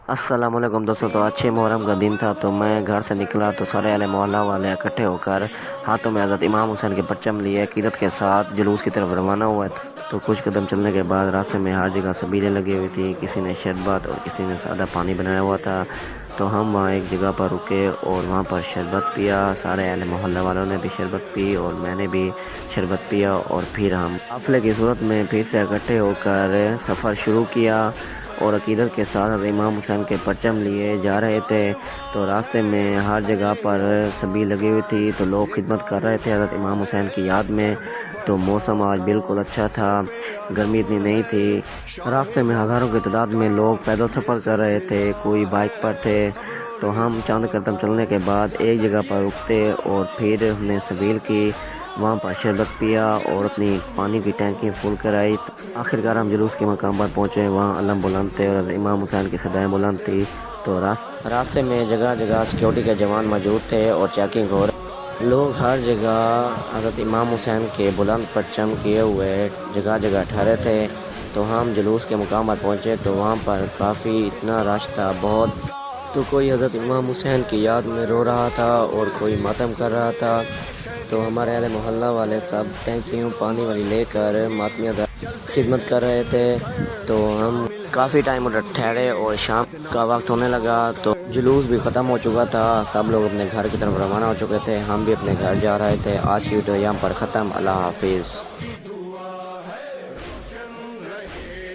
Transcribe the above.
السلام علیکم دوستوں، تو اچھے محرم کا دن تھا تو میں گھر سے نکلا تو سارے اہل محلہ والے اکٹھے ہو کر ہاتھوں میں حضرت امام حسین کے پرچم لیے عقیدت کے ساتھ جلوس کی طرف روانہ ہوا تھا۔ تو کچھ قدم چلنے کے بعد راستے میں ہر جگہ سبیلیں لگی ہوئی تھیں، کسی نے شربت اور کسی نے سادہ پانی بنایا ہوا تھا۔ تو ہم وہاں ایک جگہ پر رکے اور وہاں پر شربت پیا، سارے اہل محلہ والوں نے بھی شربت پی اور میں نے بھی شربت پیا، اور پھر ہم قافلے کی صورت میں پھر سے اکٹھے ہو کر سفر شروع کیا اور عقیدت کے ساتھ حضرت امام حسین کے پرچم لیے جا رہے تھے۔ تو راستے میں ہر جگہ پر سبیل لگی ہوئی تھی، تو لوگ خدمت کر رہے تھے حضرت امام حسین کی یاد میں۔ تو موسم آج بالکل اچھا تھا، گرمی اتنی نہیں تھی۔ راستے میں ہزاروں کی تعداد میں لوگ پیدل سفر کر رہے تھے، کوئی بائک پر تھے۔ تو ہم چند قدم چلنے کے بعد ایک جگہ پر رکتے اور پھر ہم نے سبیل کی، وہاں پر شربت پیا اور اپنی پانی کی ٹینکی فل کرائی۔ آخرکار ہم جلوس کے مقام پر پہنچے، وہاں علم بلند تھے اور حضرت امام حسین کی صدائیں بلند تھی۔ تو راستے میں جگہ جگہ سیکیورٹی کے جوان موجود تھے اور چیکنگ ہو رہے، لوگ ہر جگہ حضرت امام حسین کے بلند پرچم کیے ہوئے جگہ جگہ ٹھہرے تھے۔ تو ہم جلوس کے مقام پر پہنچے تو وہاں پر کافی اتنا رش تھا بہت، تو کوئی حضرت امام حسین کی یاد میں رو رہا تھا اور کوئی ماتم کر رہا تھا۔ تو ہمارے اہل محلہ والے سب ٹینکیوں پانی والی لے کر ماتمیہ خدمت کر رہے تھے۔ تو ہم کافی ٹائم ادھر ٹھہرے اور شام کا وقت ہونے لگا، تو جلوس بھی ختم ہو چکا تھا، سب لوگ اپنے گھر کی طرف روانہ ہو چکے تھے، ہم بھی اپنے گھر جا رہے تھے۔ آج کی ویڈیو یہاں پر ختم، اللہ حافظ۔